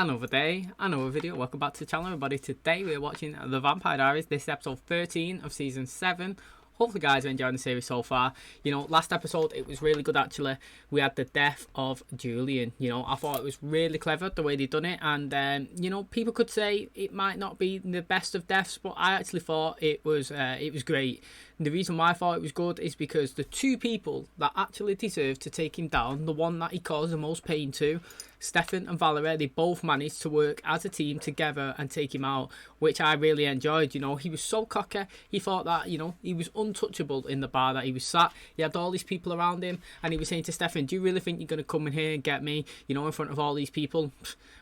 Another day, another video. Welcome back to the channel, everybody. Today we're watching The Vampire Diaries. This is episode 13 of season 7. Hopefully guys are enjoying the series so far. You know, last episode it was really good actually. We had the death of Julian. You know, I thought it was really clever the way they done it, and you know, people could say it might not be the best of deaths, but I actually thought it was great. And the reason why I thought it was good is because the two people that actually deserved to take him down, the one that he caused the most pain to, Stefan and Valerie, they both managed to work as a team together and take him out, which I really enjoyed. You know, he was so cocky. He thought that, you know, he was untouchable in the bar that he was sat. He had all these people around him, and he was saying to Stefan, do you really think you're going to come in here and get me, you know, in front of all these people?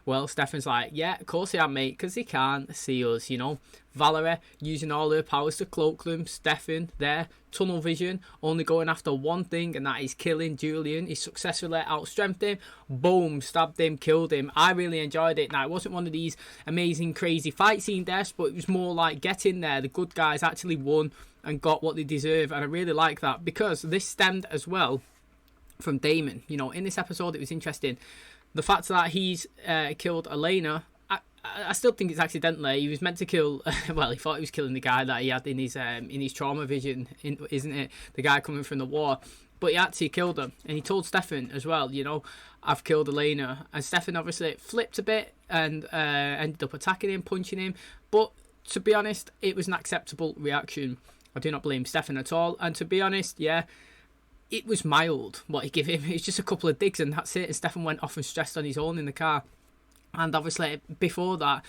Well, Stefan's like, yeah, of course I am, mate, because he can't see us, you know. Valerie using all her powers to cloak them. Stefan there, tunnel vision, only going after one thing, and that is killing Julian. He successfully outstrengthened him. Boom, stabbed him, killed him. I really enjoyed it. Now, it wasn't one of these amazing, crazy fight scene deaths, but it was more like getting there. The good guys actually won and got what they deserve, and I really like that because this stemmed as well from Damon. You know, in this episode, it was interesting. The fact that he's killed Elena, I still think it's accidentally. He was meant to kill. Well, he thought he was killing the guy that he had in his trauma vision, isn't it? The guy coming from the war, but he actually killed him, and he told Stefan as well. You know, I've killed Elena, and Stefan obviously flipped a bit and ended up attacking him, punching him. But to be honest, it was an acceptable reaction. I do not blame Stefan at all, and to be honest, yeah. It was mild what he gave him. It was just a couple of digs and that's it. And Stefan went off and stressed on his own in the car. And obviously before that,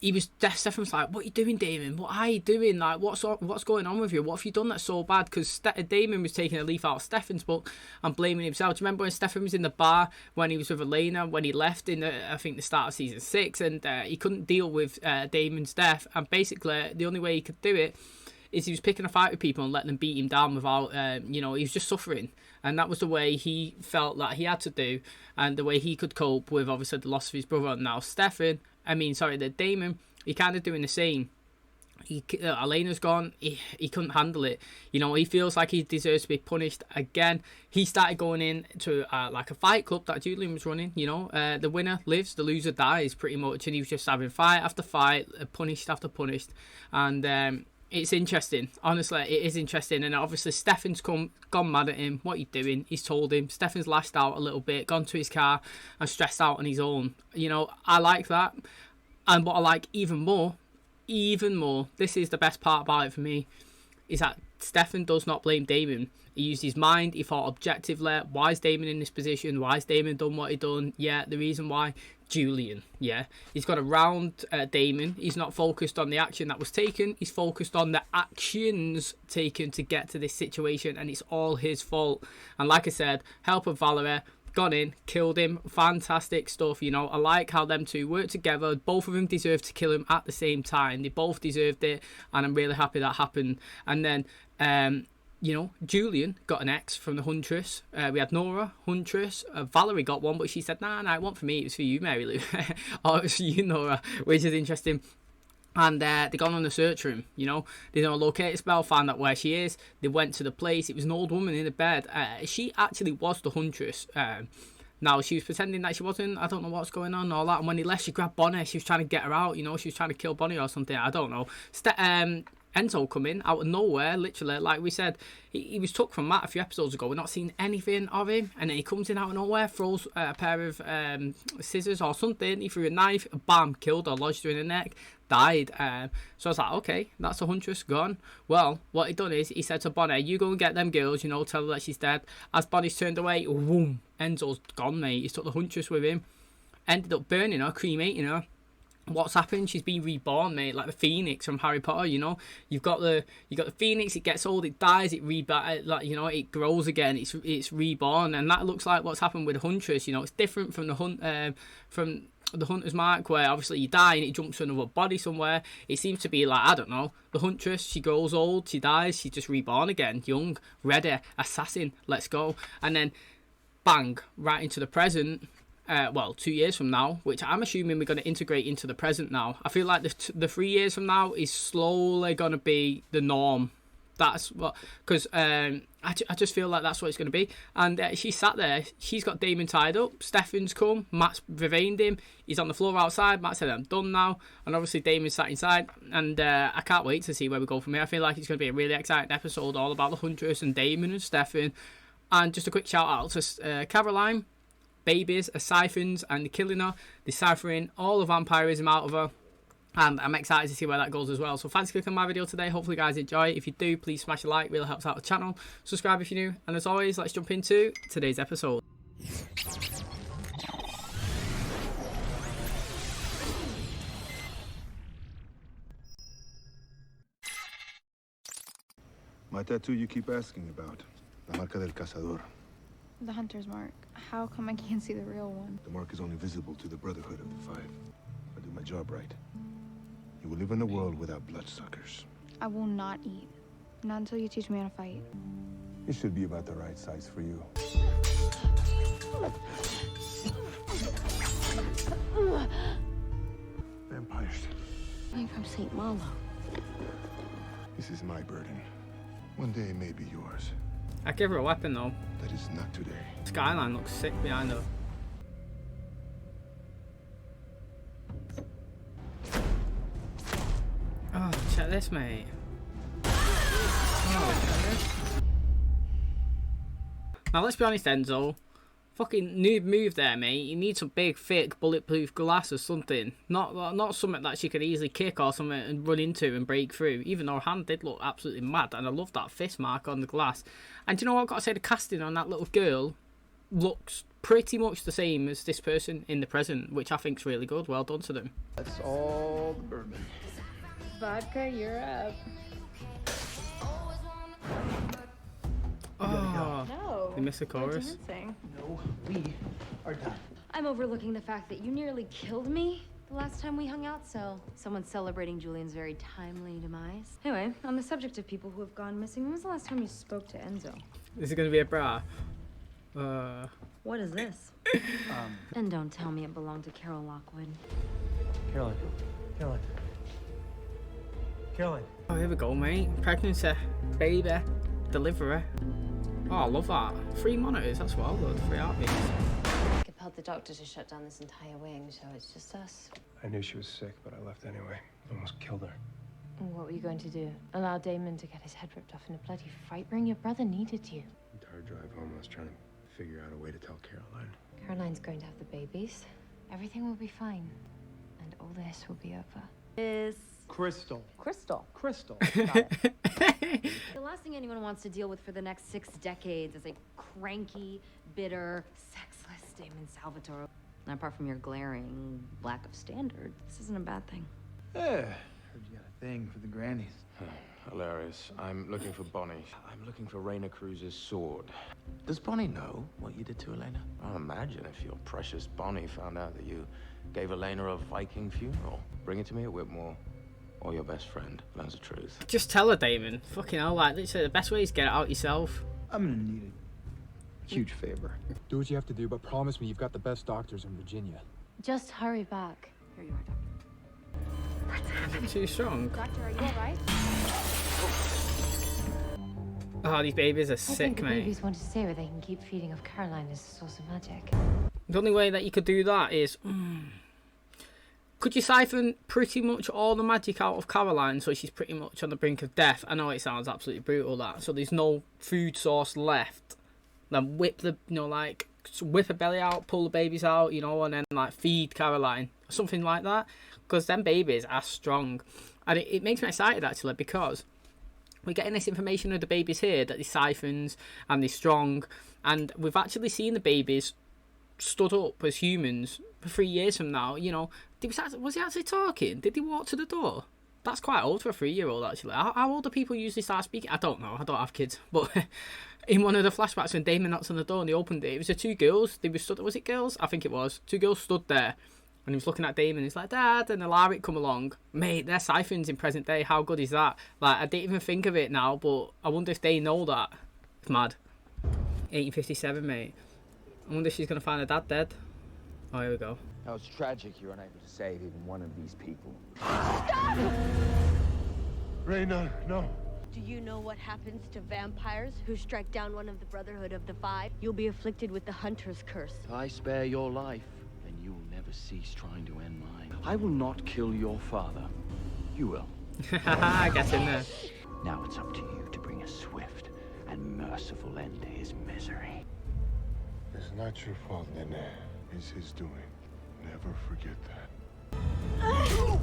Stefan was like, what are you doing, Damon? What are you doing? Like, what's going on with you? What have you done that's so bad? Because Damon was taking a leaf out of Stefan's book and blaming himself. Do you remember when Stefan was in the bar when he was with Elena, when he left in, I think, the start of season 6, and he couldn't deal with Damon's death, and basically the only way he could do it is he was picking a fight with people and letting them beat him down without, you know, he was just suffering. And that was the way he felt that he had to do, and the way he could cope with, obviously, the loss of his brother. And now the Damon, he kind of doing the same. Elena's gone, he couldn't handle it. You know, he feels like he deserves to be punished again. He started going in to like a fight club that Julian was running, you know. The winner lives, the loser dies, pretty much. And he was just having fight after fight, punished after punished. And it's interesting. Honestly, it is interesting. And obviously Stefan's gone mad at him. What are you doing? He's told him. Stefan's lashed out a little bit, gone to his car and stressed out on his own. You know, I like that. And what I like even more, this is the best part about it for me, is that Stefan does not blame Damon. He used his mind. He thought objectively, why is Damon in this position? Why has Damon done what he done? Yeah, the reason why, Julian. Yeah, he's got around Damon. He's not focused on the action that was taken. He's focused on the actions taken to get to this situation, and it's all his fault. And like I said, help of Valerie, gone in, killed him. Fantastic stuff. You know, I like how them two work together. Both of them deserve to kill him at the same time. They both deserved it, and I'm really happy that happened. And then you know, Julian got an X from the Huntress. We had Nora, Huntress. Valerie got one, but she said, nah, it wasn't for me, it was for you, Mary Lou. Or it was for you, Nora, which is interesting. And they gone on the search room, you know. They done a locator spell, found out where she is. They went to the place. It was an old woman in a bed. She actually was the Huntress. Now, she was pretending that she wasn't. I don't know what's going on and all that. And when he left, she grabbed Bonnie. She was trying to get her out, you know. She was trying to kill Bonnie or something. I don't know. Enzo come in out of nowhere, literally, like we said, he was took from Matt a few episodes ago. We're not seeing anything of him, and then he comes in out of nowhere, throws a pair of scissors or something. He threw a knife, bam, killed her, lodged her in the neck, died. So I was like, okay, that's a Huntress gone. Well, what he done is he said to Bonnie, you go and get them girls, you know, tell her that she's dead. As Bonnie's turned away, boom, Enzo's gone, mate. He's took the Huntress with him, ended up burning her, cremating her. What's happened? She's been reborn, mate, like the Phoenix from Harry Potter. You know, you got the Phoenix. It gets old, it dies, like, you know, it grows again. It's reborn, and that looks like what's happened with the Huntress. You know, it's different from the Hunter's Mark, where obviously you die and it jumps to another body somewhere. It seems to be like, I don't know, the Huntress. She grows old, she dies, she's just reborn again, young, ready, assassin. Let's go, and then bang, right into the present. Well, 2 years from now, which I'm assuming we're going to integrate into the present now. I feel like the 3 years from now is slowly going to be the norm. That's what, because I just feel like that's what it's going to be. And she sat there, she's got Damon tied up, Stefan's come, Matt's revained him, he's on the floor outside, Matt said I'm done now, and obviously Damon's sat inside, and I can't wait to see where we go from here. I feel like it's going to be a really exciting episode all about the Huntress and Damon and Stefan. And just a quick shout out to Caroline, babies are siphons and they're killing her, they're ciphering all the vampirism out of her. And I'm excited to see where that goes as well. So thanks for clicking on my video today. Hopefully you guys enjoy it. If you do, please smash a like. Really helps out the channel. Subscribe if you're new. And as always, let's jump into today's episode. My tattoo you keep asking about. La marca del cazador. The hunter's mark. How come I can't see the real one? The mark is only visible to the Brotherhood of the Five. I do my job right. You will live in a world without bloodsuckers. I will not eat. Not until you teach me how to fight. It should be about the right size for you. Vampires. I'm from St. Malo. This is my burden. One day it may be yours. I give her a weapon though. That is not today. Skyline looks sick behind her. Oh, check this, mate. Oh, check this. Now, let's be honest, Enzo. Fucking noob move there, mate. You need some big, thick, bulletproof glass or something. Not something that she could easily kick or something and run into and break through. Even though her hand did look absolutely mad. And I love that fist mark on the glass. And do you know what I've got to say? The casting on that little girl looks pretty much the same as this person in the present, which I think is really good. Well done to them. That's all the bourbon. Vodka, you're up. Oh, No. they missed the chorus. No, we are done. I'm overlooking the fact that you nearly killed me the last time we hung out, so someone's celebrating Julian's very timely demise. Anyway, on the subject of people who have gone missing, when was the last time you spoke to Enzo? This is going to be a bra. What is this? And don't tell me it belonged to Carol Lockwood. Caroline. Oh, here we go, mate. Pregnancy, baby, delivery. Oh, I love that. 3 monitors, that's well good. 3 heartbeats. Compelled the doctor to shut down this entire wing, so it's just us. I knew she was sick, but I left anyway. Almost killed her. And what were you going to do? Allow Damon to get his head ripped off in a bloody fright ring? Your brother needed you. Entire drive home, I was trying to figure out a way to tell Caroline. Caroline's going to have the babies. Everything will be fine. And all this will be over. Crystal. Crystal. The last thing anyone wants to deal with for the next 6 decades is a cranky, bitter, sexless Damon Salvatore. And apart from your glaring lack of standard, this isn't a bad thing. Yeah, heard you got a thing for the grannies. Hilarious. I'm looking for Bonnie. I'm looking for Rayna Cruz's sword. Does Bonnie know what you did to Elena? I'll imagine if your precious Bonnie found out that you gave Elena a Viking funeral. Bring it to me at Whitmore. Or your best friend learns the truth. Just tell her, Damon. Fucking hell, like, literally, the best way is get it out yourself. I'm gonna need a huge favor. Do what you have to do, but promise me you've got the best doctors in Virginia. Just hurry back. Here you are, Doctor. Too strong. Doctor, are you alright? Oh, these babies are I think sick, the mate. babies want to stay where they can keep feeding off Caroline as a source of magic. The only way that you could do that is... could you siphon pretty much all the magic out of Caroline so she's pretty much on the brink of death? I know it sounds absolutely brutal, that. So there's no food source left. Then whip the, like, whip her belly out, pull the babies out, and then, like, feed Caroline. Something like that. Because them babies are strong. And it makes me excited, actually, because we're getting this information of the babies here, that they're siphons and they're strong. And we've actually seen the babies stood up as humans for 3 years from now. Was he actually talking? Did he walk to the door? That's quite old for a 3-year-old, actually. How old do people usually start speaking? I don't know. I don't have kids. But in one of the flashbacks, when Damon knocks on the door and they opened it, it was the 2 girls. They were stood. Was it girls? I think it was. 2 girls stood there. And he was looking at Damon. He's like, Dad. And Alaric come along. Mate, they're siphons in present day. How good is that? Like, I didn't even think of it now, but I wonder if they know that. It's mad. 1857, mate. I wonder if she's going to find her dad dead. Oh, here we go. Now, it's tragic you're unable to save even one of these people. Rayna, no. Do you know what happens to vampires who strike down one of the Brotherhood of the Five? You'll be afflicted with the Huntress curse. If I spare your life, then you will never cease trying to end mine. I will not kill your father. You will. Get in there. Now it's up to you to bring a swift and merciful end to his misery. It's not your fault, Nene. It's his doing. Never forget that.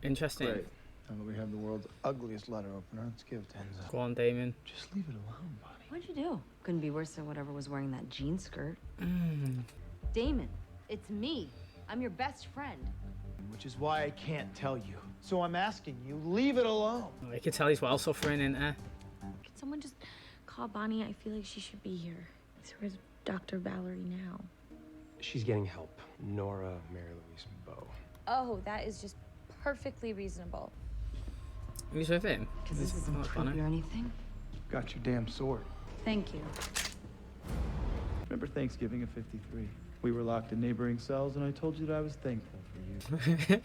Interesting. Great. Now that we have the world's ugliest letter opener, let's give it to Enzo. Go on, Damon. Just leave it alone, buddy. What'd you do? Couldn't be worse than whatever was wearing that jean skirt. Damon, it's me. I'm your best friend. Which is why I can't tell you. So I'm asking you, leave it alone. Oh, you can tell he's well suffering, isn't he? Could someone just call Bonnie? I feel like she should be here. So where's Dr. Valerie now? She's getting help. Nora, Mary Louise, Bo. Oh, that is just perfectly reasonable. Who's with him? Because this isn't not creepy funny. or anything. Got your damn sword. Thank you. Remember Thanksgiving of '53? We were locked in neighboring cells, and I told you that I was thankful for you.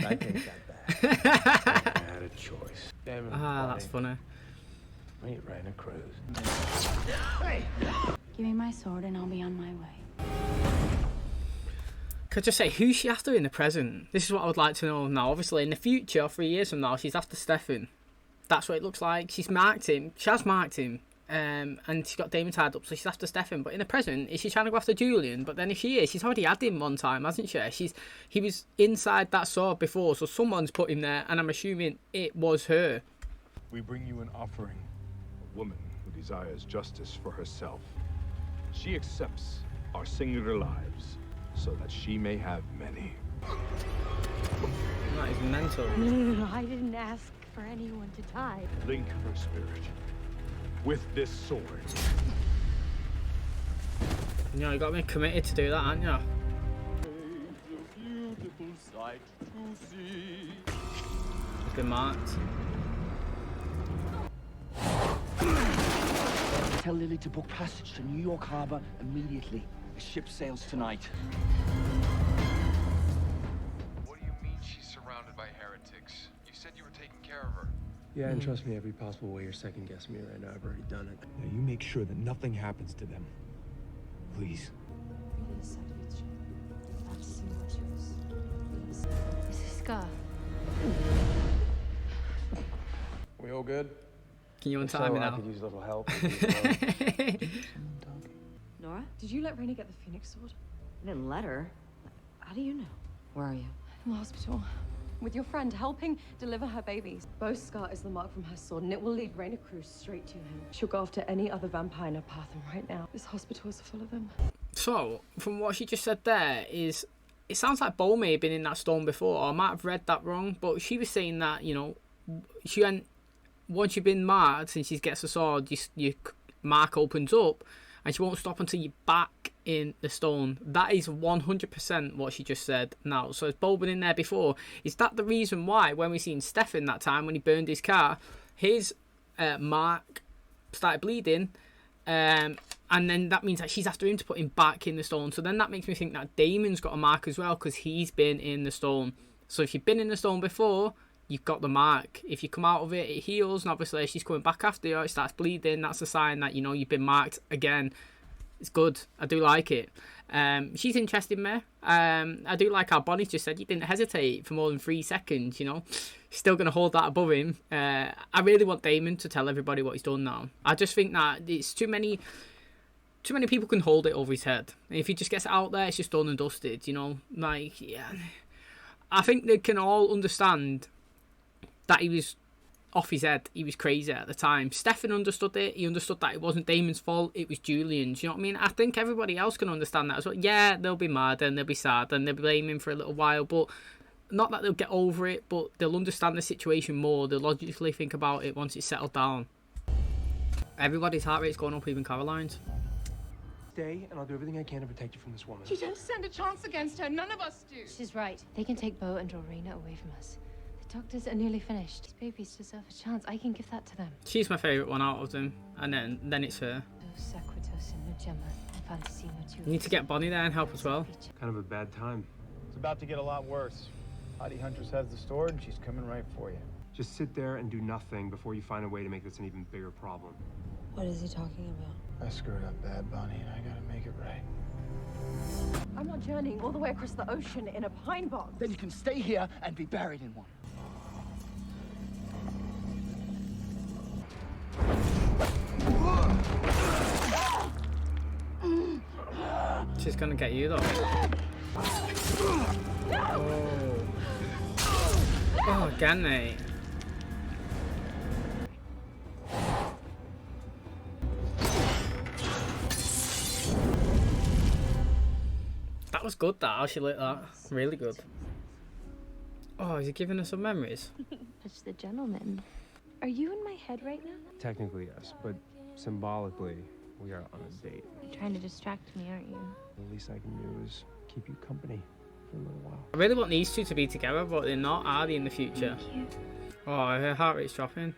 I take that back. I had a choice. Damon. That's funny. Meet Rayna Cruz. Give me my sword and I'll be on my way. Could I just say, who's she after in the present? This is what I would like to know now. Obviously, in the future, 3 years from now, she's after Stefan. That's what it looks like. She's marked him. She has marked him. And she's got Damon tied up, so she's after Stefan. But in the present, is she trying to go after Julian? But then if she is, she's already had him one time, hasn't she? He was inside that sword before, so someone's put him there, and I'm assuming it was her. We bring you an offering. A woman who desires justice for herself. She accepts our singular lives so that she may have many. That is mental. No, I didn't ask for anyone to die. Link her spirit with this sword. You know, you got to be committed to do that, haven't you? Beautiful sight to see. It's been marked. Tell Lily to book passage to New York Harbor immediately. The ship sails tonight. What do you mean she's surrounded by heretics? You said you were taking care of her. Yeah, and trust me, every possible way you're second guessing me right now. I've already done it. Now you make sure that nothing happens to them. Please. This is Scar. We all good? Can you If untie me so, I now? could use a little help. Nora? Did you let Rayna get the Phoenix sword? I didn't let her. How do you know? Where are you? In the hospital. With your friend, helping deliver her babies. Bo's scar is the mark from her sword, and it will lead Rayna Cruz straight to him. She'll go after any other vampire in her path, and right now, this hospital is full of them. So, from what she just said there, it sounds like Bo may have been in that storm before, or I might have read that wrong, but she was saying that, you know, once you've been marked and she gets the sword, your mark opens up, and she won't stop until you're back in the stone. That is 100% what she just said now. So has Bo been in there before? Is that the reason why, when we seen Stefan that time, when he burned his car, his mark started bleeding, and then that means that she's after him to put him back in the stone. So then that makes me think that Damon's got a mark as well, because he's been in the stone. So if you've been in the stone before, you've got the mark. If you come out of it, it heals, and obviously she's coming back after you, it starts bleeding. That's a sign that, you know, you've been marked again. It's good. I do like it. She's interesting me. I do like how Bonnie just said he didn't hesitate for more than 3 seconds, you know. He's still going to hold that above him. I really want Damon to tell everybody what he's done now. I just think that it's too many people can hold it over his head. And if he just gets it out there, it's just done and dusted, you know. Like, yeah. I think they can all understand that he was off his head. He was crazy at the time. Stefan understood it. He understood that it wasn't Damon's fault, it was Julian's. You know what I mean? I think everybody else can understand that as well. Yeah, they'll be mad and they'll be sad and they'll blame him for a little while, but not that they'll get over it, but they'll understand the situation more. They'll logically think about it once it's settled down. Everybody's heart rate's going up, even Caroline's. Stay, and I'll do everything I can to protect you from this woman. You don't stand a chance against her. None of us do. She's right. They can take Bo and draw Rayna away from us. The doctors are nearly finished. These babies deserve a chance. I can give that to them. She's my favourite one out of them, and then it's her. You need to get Bonnie there and help as well. Kind of a bad time. It's about to get a lot worse. Huntress has the sword, and she's coming right for you. Just sit there and do nothing before you find a way to make this an even bigger problem. What is he talking about? I screwed up bad, Bonnie, and I gotta make it right. I'm not journeying all the way across the ocean in a pine box. Then you can stay here and be buried in one. She's gonna get you though. Oh, again, mate. That was good, that. How she lit that. Really good. Oh, is he giving us some memories? It's the gentleman. Are you in my head right now? Technically, yes, but symbolically, we are on a date. You're trying to distract me, aren't you? The least I can do is keep you company for a little while. I really want these two to be together, but they're not, are they, in the future? Oh, her heart rate's dropping.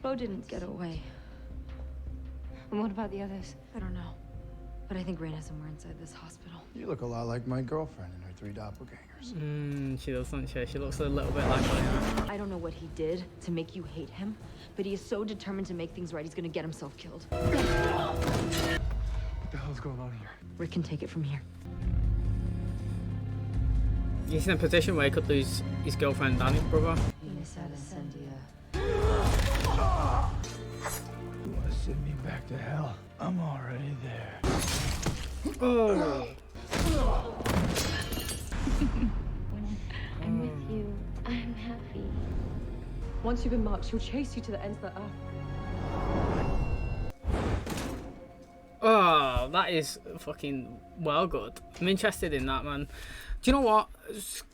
Bo didn't get away. And what about the others? I don't know. But I think Rayna's somewhere inside this hospital. You look a lot like my girlfriend and her 3 doppelgangers. She does, doesn't she? She looks a little bit like Elena. I don't know what he did to make you hate him, but he is so determined to make things right, he's gonna get himself killed. What the hell's going on here? Rick can take it from here. He's in a position where he could lose his girlfriend and his brother. You want to send me back to hell? I'm already there. Oh! When I'm with you, I'm happy. Once you've been marked, she'll chase you to the ends of the earth. Oh, that is fucking well good. I'm interested in that, man. Do you know what?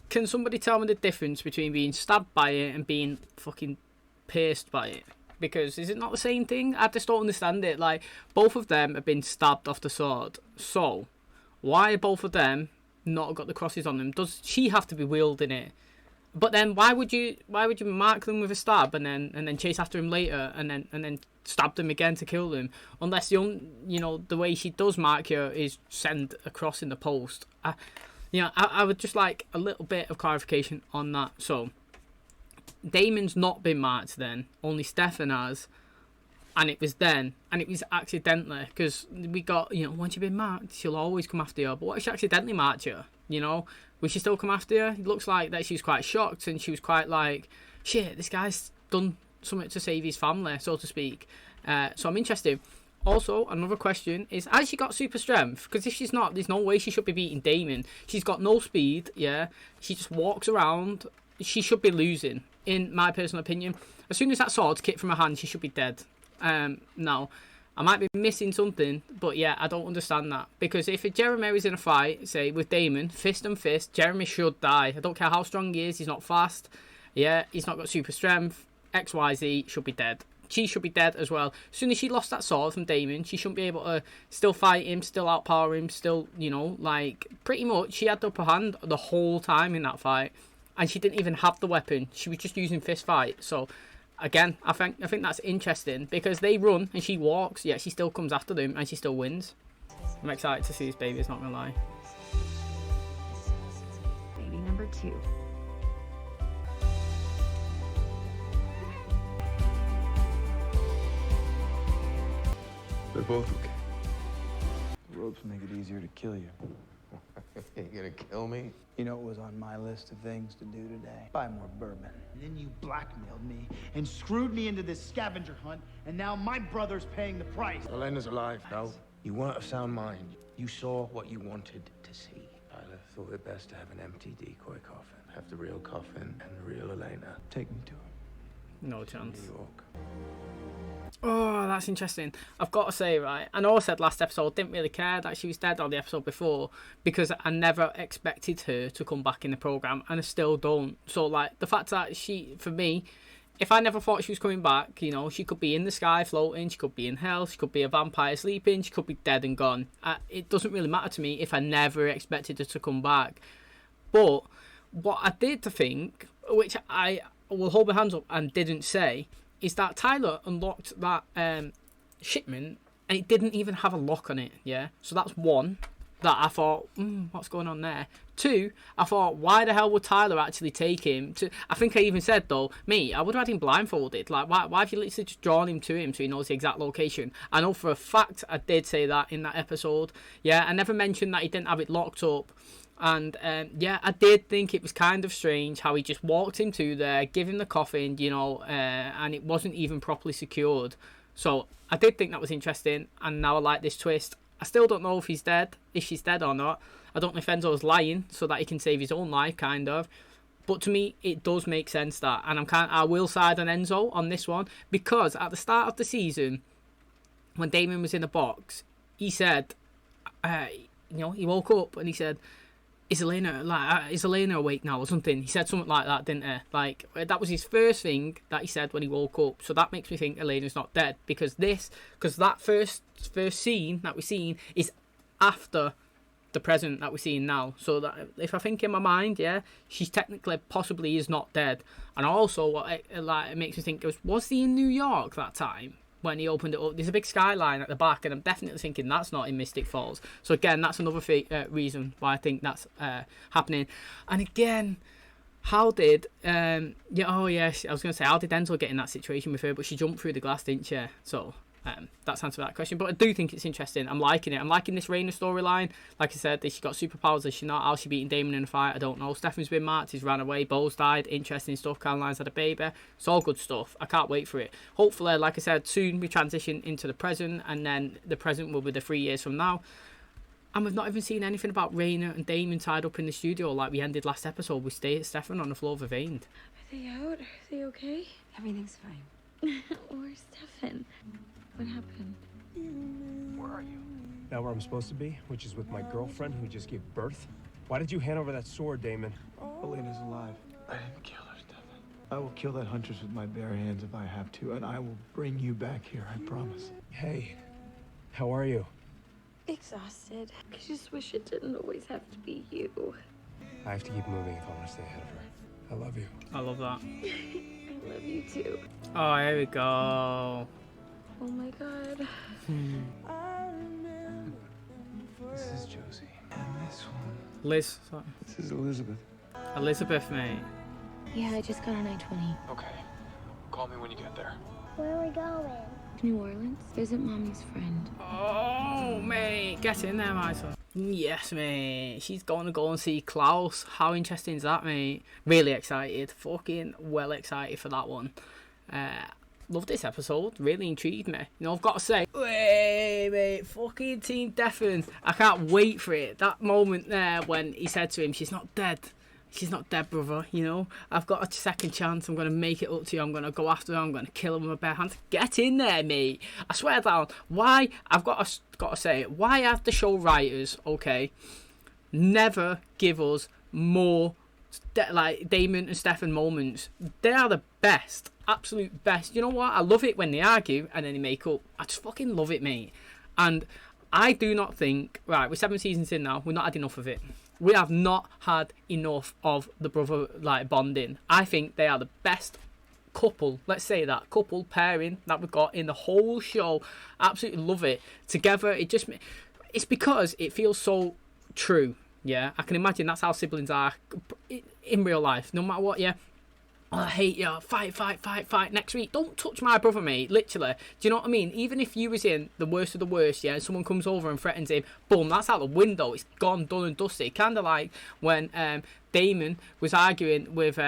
Can somebody tell me the difference between being stabbed by it and being fucking pierced by it? Because is it not the same thing? I just don't understand it. Like, both of them have been stabbed off the sword. So, why both of them not got the crosses on them? Does she have to be wielding it? But then why would you mark them with a stab and then chase after him later and then stab them again to kill them? Unless the way she does mark you is send a cross in the post. I would just like a little bit of clarification on that. So Damon's not been marked then, only Stefan has, and it was accidentally, because we got, once you've been marked, she'll always come after you. But what if she accidentally marked you? Will she still come after you? It looks like that she was quite shocked, and she was quite like, shit, this guy's done something to save his family, so to speak. So I'm interested. Also, another question is, has she got super strength? Because if she's not, there's no way she should be beating Damon. She's got no speed, yeah. She just walks around. She should be losing, in my personal opinion. As soon as that sword's kicked from her hand, she should be dead. Now, I might be missing something, but yeah, I don't understand that. Because if Jeremy is in a fight, say, with Damon, fist and fist, Jeremy should die. I don't care how strong he is, he's not fast. Yeah, he's not got super strength. XYZ should be dead. She should be dead as well. As soon as she lost that sword from Damon, she shouldn't be able to still fight him, still outpower him, still, pretty much she had the upper hand the whole time in that fight. And she didn't even have the weapon. She was just using fist fight. So, again, I think that's interesting because they run and she walks, yet she still comes after them and she still wins. I'm excited to see this baby, it's not gonna lie. Baby number 2. They're both okay. Ropes make it easier to kill you. You gonna kill me? You know what was on my list of things to do today? Buy more bourbon. And then you blackmailed me and screwed me into this scavenger hunt, and now my brother's paying the price. Elena's alive now. You weren't of sound mind. You saw what you wanted to see. I thought it best to have an empty decoy coffin. Have the real coffin and the real Elena. Take me to him. No chance. New York. Oh, that's interesting. I've got to say, right, I know I said last episode, didn't really care that she was dead, or the episode before, because I never expected her to come back in the programme, and I still don't. So, the fact that for me, if I never thought she was coming back, she could be in the sky floating, she could be in hell, she could be a vampire sleeping, she could be dead and gone. It doesn't really matter to me if I never expected her to come back. But what I did think, which I will hold my hands up and didn't say, is that Tyler unlocked that shipment and it didn't even have a lock on it, yeah? So that's one that I thought, what's going on there? Two, I thought, why the hell would Tyler actually take him to... I think I even said, though, I would have had him blindfolded. Like, why have you literally just drawn him to him so he knows the exact location? I know for a fact I did say that in that episode. Yeah, I never mentioned that he didn't have it locked up. And, yeah, I did think it was kind of strange how he just walked him to there, give him the coffin, you know, and it wasn't even properly secured. So I did think that was interesting, and now I like this twist. I still don't know if she's dead or not. I don't know if Enzo's lying so that he can save his own life, kind of. But to me, it does make sense that, and I will side on Enzo on this one, because at the start of the season, when Damon was in the box, he said, he woke up and he said, Is Elena awake now or something? He said something like that, didn't he? Like, that was his first thing that he said when he woke up. So that makes me think Elena's not dead, because that first scene that we're seeing is after the present that we're seeing now. So that if I think in my mind, yeah, she's technically possibly is not dead. And also what it makes me think was he in New York that time? When he opened it up, there's a big skyline at the back, and I'm definitely thinking that's not in Mystic Falls. So again, that's another reason why I think that's happening. And again, how did I was going to say, how did Enzo get in that situation with her? But she jumped through the glass, didn't she? So that's answer that question. But I do think it's interesting. I'm liking it. I'm liking this Rayna storyline. Like I said, she got superpowers. Is she not? How's she beating Damon in a fight? I don't know. Stefan's been marked. He's ran away. Bo's died. Interesting stuff. Caroline's had a baby. It's all good stuff. I can't wait for it. Hopefully, like I said, soon we transition into the present, and then the present will be the 3 years from now. And we've not even seen anything about Rayna and Damon tied up in the studio like we ended last episode. We stay at Stefan on the floor of a vein. Are they out? Are they okay? Everything's fine. Where's Stefan? What happened? Where are you? Now where I'm supposed to be, which is with my girlfriend who just gave birth. Why did you hand over that sword, Damon? Elena's alive. I didn't kill her, Stefan. I will kill that Huntress with my bare hands if I have to, and I will bring you back here, I promise. Hey, how are you? Exhausted. I just wish it didn't always have to be you. I have to keep moving if I want to stay ahead of her. I love you. I love that. I love you too. Oh, here we go. Oh my god. This is Josie. And this one. Liz, sorry. This is Elizabeth. Elizabeth, mate. Yeah, I just got on I-20. Okay. Call me when you get there. Where are we going? New Orleans. Visit Mommy's friend. Oh, mate. Get in there, my son. Yes, mate. She's going to go and see Klaus. How interesting is that, mate? Really excited. Fucking well excited for that one. Love this episode. Really intrigued me. You know, I've got to say, wait, mate, fucking Team Stefan. I can't wait for it. That moment there when he said to him, she's not dead. She's not dead, brother, you know. I've got a second chance. I'm going to make it up to you. I'm going to go after her. I'm going to kill her with my bare hands. Get in there, mate. I swear down. Why? I've got to say it. Why have the show writers, okay, never give us more like Damon and Stefan moments? They are the best. Absolute best. You know what? I love it when they argue and then they make up. I just fucking love it, mate. And I do not think... Right, we're 7 seasons in now. We've not had enough of it. We have not had enough of the brother like bonding. I think they are the best couple, let's say that, couple pairing that we've got in the whole show. Absolutely love it. Together, it's because it feels so true. Yeah, I can imagine that's how siblings are in real life. No matter what, yeah. Oh, I hate you. Fight next week. Don't touch my brother, mate. Literally. Do you know what I mean? Even if you was in the worst of the worst, yeah, and someone comes over and threatens him, boom, that's out the window. It's gone, done and dusted. Kind of like when Damon was arguing with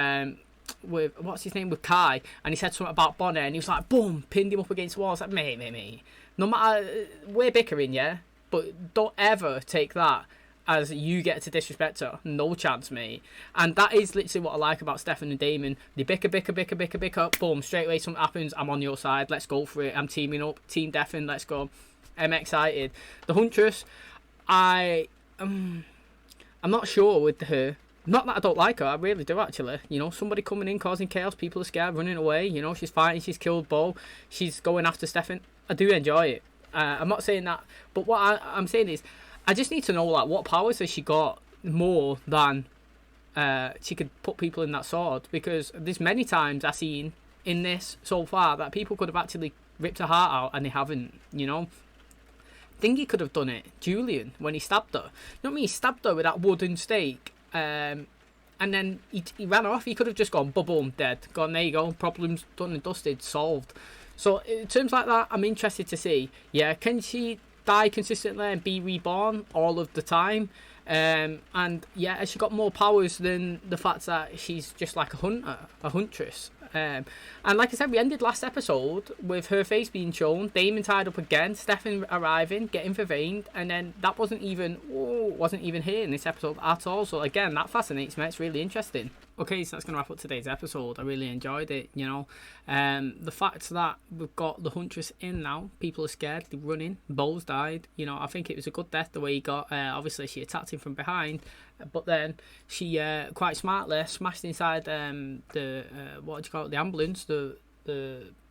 what's his name, with Kai, and he said something about Bonnie, and he was like, boom, pinned him up against the wall. It's like, mate. No matter, we're bickering, yeah, but don't ever take that as you get to disrespect her. No chance, mate. And that is literally what I like about Stefan and Damon. They bicker, boom, straight away something happens, I'm on your side, let's go for it, I'm teaming up, Team Stefan, let's go. I'm excited. The Huntress, I'm not sure with her. Not that I don't like her, I really do actually. You know, somebody coming in, causing chaos, people are scared, running away, you know, she's fighting, she's killed Bo, she's going after Stefan. I do enjoy it. I'm not saying that, but what I'm saying is, I just need to know, like, what powers has she got more than she could put people in that sword? Because there's many times I've seen in this so far that people could have actually ripped her heart out and they haven't, you know? Thingy could have done it, Julian, when he stabbed her. You know what I mean? He stabbed her with that wooden stake, and then he ran off. He could have just gone, boom, dead. Gone, there you go, problems done and dusted, solved. So in terms like that, I'm interested to see, yeah, can she die consistently and be reborn all of the time? And yeah, has she got more powers than the fact that she's just like a huntress? And like I said, we ended last episode with her face being shown, Damon tied up again, Stefan arriving, getting vervained, and then that wasn't even here in this episode at all. So again, that fascinates me. It's really interesting. Okay, so that's going to wrap up today's episode. I really enjoyed it, you know. The fact that we've got the Huntress in now, people are scared, they're running, Bo's died, you know, I think it was a good death the way he got, obviously she attacked him from behind, but then she quite smartly smashed inside the ambulance, the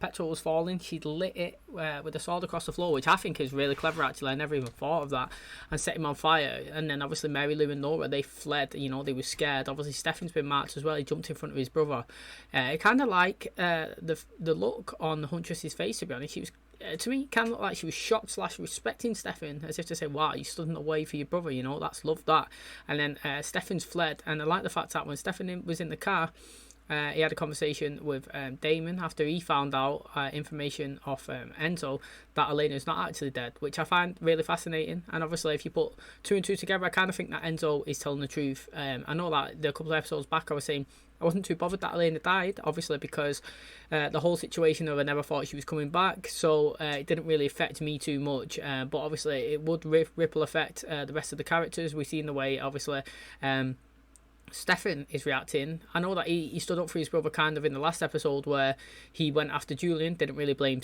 petrol was falling, she lit it with a sword across the floor, which I think is really clever actually. I never even thought of that, and set him on fire. And then obviously Mary Lou and Nora, they fled, you know, they were scared. Obviously Stefan's been marked as well, he jumped in front of his brother. Kind of like the look on the Huntress's face, to be honest. She was, to me, kind of looked like she was shocked / respecting Stefan, as if to say, wow, you stood in the way for your brother, you know, that's love that. And then Stefan's fled, and I like the fact that when Stefan was in the car, he had a conversation with Damon after he found out information off Enzo that Elena's not actually dead, which I find really fascinating. And obviously, if you put 2 and 2 together, I kind of think that Enzo is telling the truth. I know that a couple of episodes back I was saying I wasn't too bothered that Elena died, obviously, because the whole situation of I never thought she was coming back, so it didn't really affect me too much. But obviously, it would ripple affect the rest of the characters. We've seen the way, obviously, Stefan is reacting. I know that he stood up for his brother kind of in the last episode where he went after Julian, didn't really blame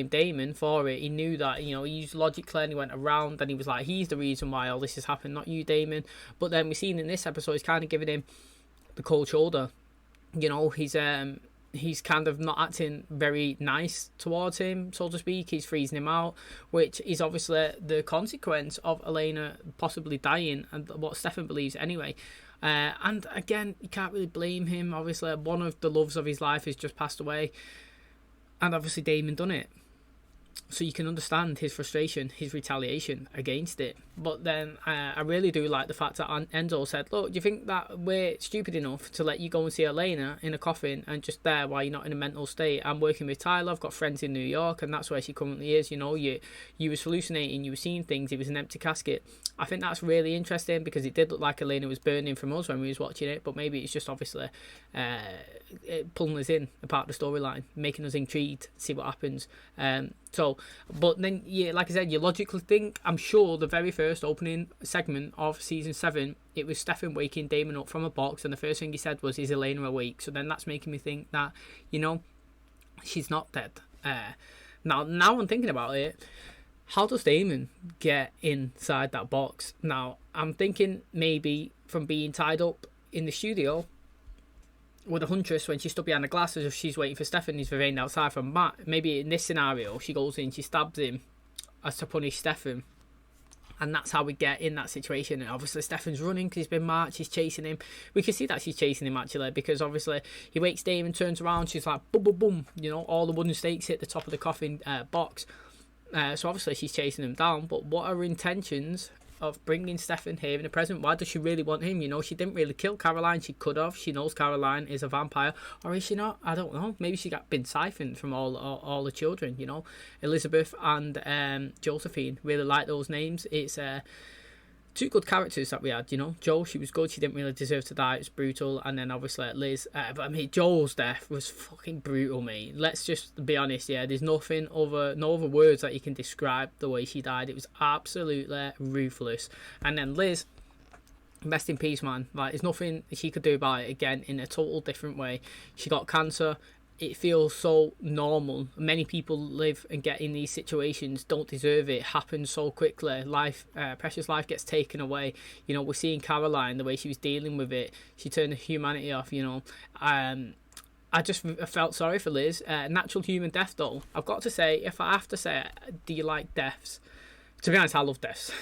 Damon for it. He knew that, you know, he used logic clearly, he went around and he was like, he's the reason why all this has happened, not you, Damon. But then we've seen in this episode, he's kind of giving him the cold shoulder. You know, he's kind of not acting very nice towards him, so to speak. He's freezing him out, which is obviously the consequence of Elena possibly dying, and what Stefan believes anyway. And again, you can't really blame him. Obviously, one of the loves of his life has just passed away, and obviously Damon done it. So you can understand his frustration, his retaliation against it. But then I really do like the fact that Enzo said, look, do you think that we're stupid enough to let you go and see Elena in a coffin and just there while you're not in a mental state? I'm working with Tyler, I've got friends in New York, and that's where she currently is. You know, you was hallucinating, you were seeing things, it was an empty casket. I think that's really interesting because it did look like Elena was burning from us when we was watching it, but maybe it's just obviously pulling us in a part of the storyline, making us intrigued, see what happens. But then, yeah, like I said, you logically think, I'm sure the very first opening segment of season 7, it was Stefan waking Damon up from a box, and the first thing he said was, is Elena awake? So then that's making me think that, you know, she's not dead. Now I'm thinking about it, how does Damon get inside that box? Now, I'm thinking maybe from being tied up in the studio with a Huntress when she stood behind the glass as if she's waiting for Stefan, he's remained outside from Matt. Maybe in this scenario, she goes in, she stabs him as to punish Stefan. And that's how we get in that situation. And obviously Stefan's running because he's been marked, she's chasing him. We can see that she's chasing him actually, because obviously he wakes Damon, turns around, she's like boom, boom, boom. You know, all the wooden stakes hit the top of the coffin box. So obviously she's chasing him down. But what are her intentions of bringing Stefan here in the present? Why does she really want him? You know, she didn't really kill Caroline. She could have. She knows Caroline is a vampire, or is she not? I don't know. Maybe she got been siphoned from all the children. You know, Elizabeth and Josephine, really like those names. It's two good characters that we had. You know, Jo, she was good. She didn't really deserve to die. It was brutal. And then obviously Liz. But I mean, Joel's death was fucking brutal, mate. Let's just be honest. Yeah, there's no other words that you can describe the way she died. It was absolutely ruthless. And then Liz, rest in peace, man. Like, there's nothing she could do about it. Again, in a total different way. She got cancer. It feels so normal. Many people live and get in these situations, don't deserve it. It happens so quickly. Life, precious life gets taken away. You know, we're seeing Caroline, the way she was dealing with it. She turned the humanity off, you know. I felt sorry for Liz. Natural human death, though. I've got to say, if I have to say, do you like deaths? To be honest, I love deaths.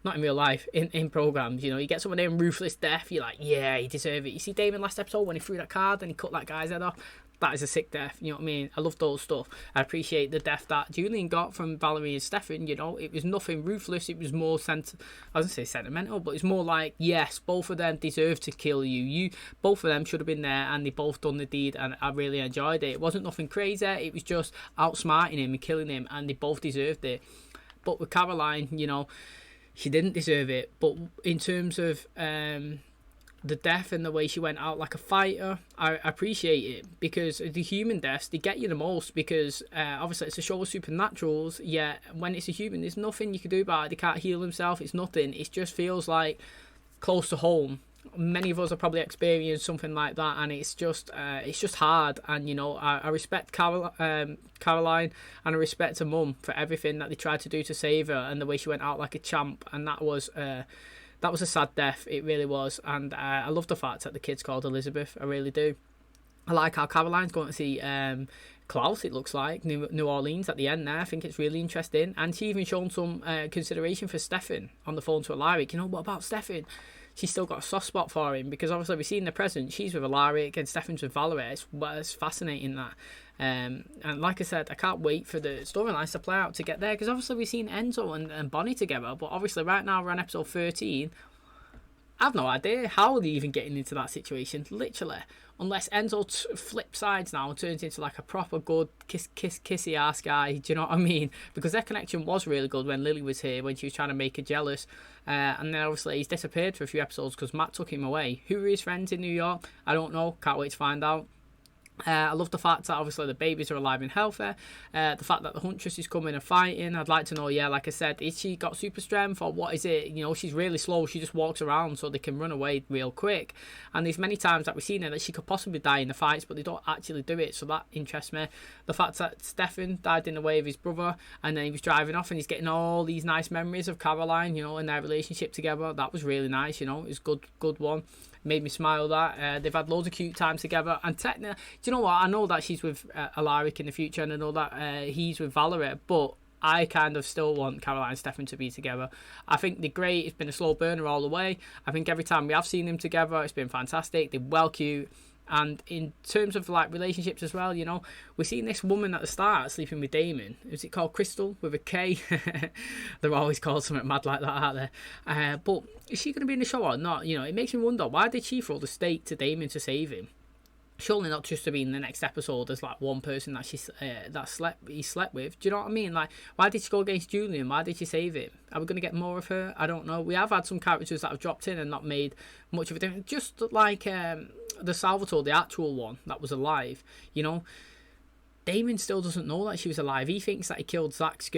Not in real life, in programs. You know, you get someone in ruthless death, you're like, yeah, you deserve it. You see Damon last episode when he threw that card and he cut that guy's head off? that is a sick death, you know what I mean? I love those stuff. I appreciate the death that Julian got from Valerie and Stefan, you know? It was nothing ruthless, it was more I was gonna say sentimental, but it's more like, yes, both of them deserve to kill you. Both of them should have been there, and they both done the deed, and I really enjoyed it. It wasn't nothing crazy, it was just outsmarting him and killing him, and they both deserved it. But with Caroline, you know, she didn't deserve it. But in terms of the death and the way she went out like a fighter, I appreciate it, because the human deaths, they get you the most, because obviously it's a show of supernaturals, yet when it's a human, there's nothing you can do about it. They can't heal themselves, it's nothing. It just feels like close to home. Many of us have probably experienced something like that, and it's just hard. And you know, I respect Caroline, and I respect her mum for everything that they tried to do to save her, and the way she went out like a champ. And that was a sad death, it really was. And I love the fact that the kid's called Elizabeth, I really do. I like how Caroline's going to see Klaus, it looks like, New Orleans at the end there. I think it's really interesting. And she even shown some consideration for Stefan on the phone to Alaric. You know, what about Stefan? She's still got a soft spot for him, because obviously we've seen the present, she's with Alaric and Stefan's with Valerie. It's fascinating that. And like I said, I can't wait for the storylines to play out to get there, because obviously we've seen Enzo and Bonnie together, but obviously right now we're on episode 13. I've no idea how they're even getting into that situation, literally. Unless Enzo flips sides now and turns into like a proper good kissy ass guy, do you know what I mean? Because their connection was really good when Lily was here, when she was trying to make her jealous. And then obviously he's disappeared for a few episodes because Matt took him away. Who are his friends in New York? I don't know, can't wait to find out. I love the fact that obviously the babies are alive and healthy. The fact that the Huntress is coming and fighting. I'd like to know, yeah, like I said, is she got super strength, or what is it? You know, she's really slow. She just walks around so they can run away real quick. And there's many times that we've seen her that she could possibly die in the fights, but they don't actually do it. So that interests me. The fact that Stefan died in the way of his brother, and then he was driving off and he's getting all these nice memories of Caroline, you know, and their relationship together. That was really nice, you know. It was good one. Made me smile that they've had loads of cute time together. And technically, do you know what, I know that she's with Alaric in the future, and I know that he's with Valerie, but I kind of still want Caroline and Stefan to be together. I think they're great. It's been a slow burner all the way. I think every time we have seen them together, it's been fantastic. They're well cute. And in terms of like relationships as well, you know, we're seeing this woman at the start sleeping with Damon. Is it called Crystal with a K? They're always called something mad like that, aren't they? But is she going to be in the show or not? You know, it makes me wonder, why did she throw the stake to Damon to save him? Surely not just to be in the next episode as like one person that he slept with. Do you know what I mean? Like, why did she go against Julian? Why did she save him? Are we going to get more of her? I don't know. We have had some characters that have dropped in and not made much of a difference. Just like the Salvatore, the actual one that was alive, you know, Damon still doesn't know that she was alive. He thinks that he killed Zach's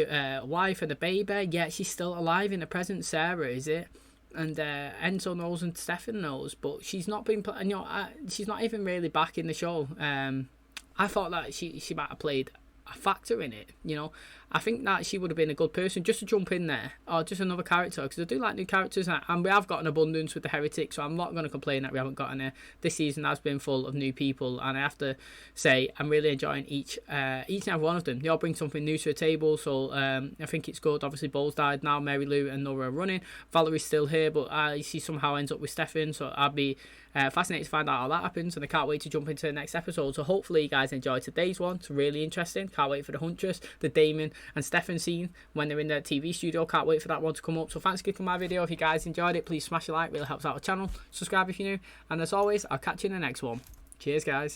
wife and the baby, yet she's still alive in the present. Sarah, is it? And Enzo knows and Stefan knows, but she's not been, you know, she's not even really back in the show. I thought that she might have played a factor in it, you know. I think that she would have been a good person just to jump in there, or just another character, because I do like new characters, and we have got an abundance with the Heretics, so I'm not going to complain that we haven't got any. This season has been full of new people, and I have to say I'm really enjoying each and every one of them. They all bring something new to the table, so I think it's good. Obviously Bowles died now, Mary Lou and Nora are running. Valerie's still here, but she somehow ends up with Stefan, so I'll be fascinated to find out how that happens, and I can't wait to jump into the next episode. So hopefully you guys enjoyed today's one. It's really interesting. Can't wait for the Huntress, the Damon and Stefan scene when they're in the TV studio. Can't wait for that one to come up. So thanks for clicking my video. If you guys enjoyed it, please smash a like, really helps out the channel. Subscribe if you're new, and as always, I'll catch you in the next one. Cheers guys.